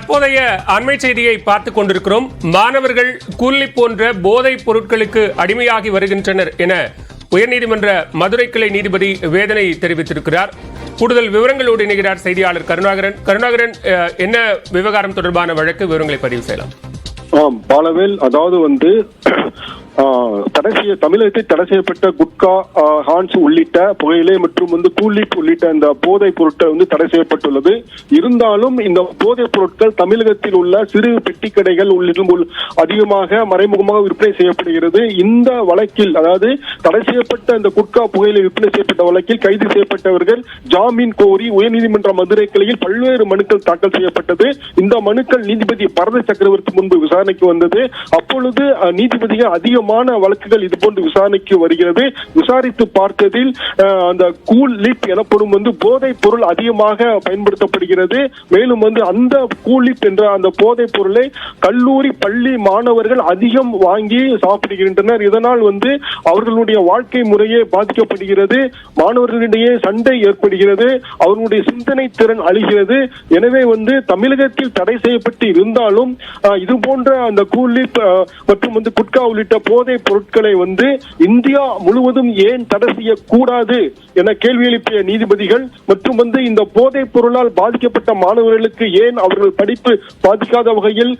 தற்போதைய அண்மை செய்தியை பார்த்துக் கொண்டிருக்கிறோம். மாணவர்கள் கூலி போன்ற போதைப் பொருட்களுக்கு அடிமையாகி வருகின்றனர் என உயர்நீதிமன்ற மதுரை கிளை நீதிபதி வேதனை தெரிவித்திருக்கிறார். கூடுதல் விவரங்களோடு இணைகிறார் செய்தியாளர் கருணாகரன். கருணாகரன், என்ன விவகாரம் தொடர்பான வழக்கு விவரங்களை பதிவு செய்யலாம்? பாலவேல், அதாவது தமிழகத்தில் தடை செய்யப்பட்ட குட்கா, ஹான்ஸ் உள்ளிட்ட புகையிலை மற்றும் கூலிப் உள்ளிட்ட இந்த போதைப் பொருட்கள் தடை செய்யப்பட்டுள்ளது. இருந்தாலும் இந்த போதைப் பொருட்கள் தமிழகத்தில் உள்ள சிறு பெட்டி கடைகள் அதிகமாக மறைமுகமாக விற்பனை செய்யப்படுகிறது. இந்த வழக்கில், அதாவது தடை செய்யப்பட்ட இந்த குட்கா புகையிலை விற்பனை செய்யப்பட்ட வழக்கில் கைது செய்யப்பட்டவர்கள் ஜாமீன் கோரி உயர்நீதிமன்ற மதுரை கிளையில் பல்வேறு மனுக்கள் தாக்கல் செய்யப்பட்டது. இந்த மனுக்கள் நீதிபதி பரத சக்கரவர்த்தி முன்பு விசாரணைக்கு வந்தது. அப்பொழுது நீதிபதிகள் அதிகமான வழக்குகள் இதுபோன்று விசாரணைக்கு வருகிறது. விசாரித்து பார்த்ததில் அந்த கூல் லிப் எனப்படும் போதைப் பொருள் அதிகமாக பயன்படுத்தப்படுகிறது. மேலும் அந்த கூல் லிப் என்ற அந்த போதைப் பொருளை கல்லூரி பள்ளி மாணவர்கள் அதிகம் வாங்கி சாப்பிடுகின்றனர். இதனால் அவர்களுடைய வாழ்க்கை முறையே பாதிக்கப்படுகிறது. மாணவர்களிடையே சண்டை ஏற்படுகிறது. அவர்களுடைய சிந்தனை திறன் அழிகிறது. எனவே தமிழகத்தில் தடை செய்யப்பட்டு இருந்தாலும் இது போன்ற அந்த கூல் லிப் மற்றும் குட்கா உள்ளிட்ட போதைப் பொருட்களை இந்தியா முழுவதும் ஏன் தடை செய்யக்கூடாது என கேள்வி எழுப்பிய நீதிபதிகள் மற்றும் இந்த போதைப் பொருளால் பாதிக்கப்பட்ட மாணவர்களுக்கு ஏன் அவர்கள் படிப்பு பாதிக்காத வகையில்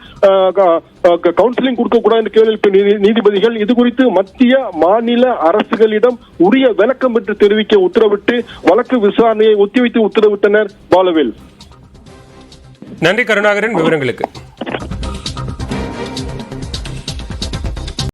கவுன்சிலிங் கொடுக்கக்கூடாது என்று கேள்வி எழுப்பிய நீதிபதிகள் இது குறித்து மத்திய மாநில அரசுகளிடம் உரிய விளக்கம் என்று தெரிவிக்க உத்தரவிட்டு வழக்கு விசாரணையை ஒத்திவைத்து உத்தரவிட்டனர். பாலவேல். நன்றி கருணாகரன், விவரங்களுக்கு.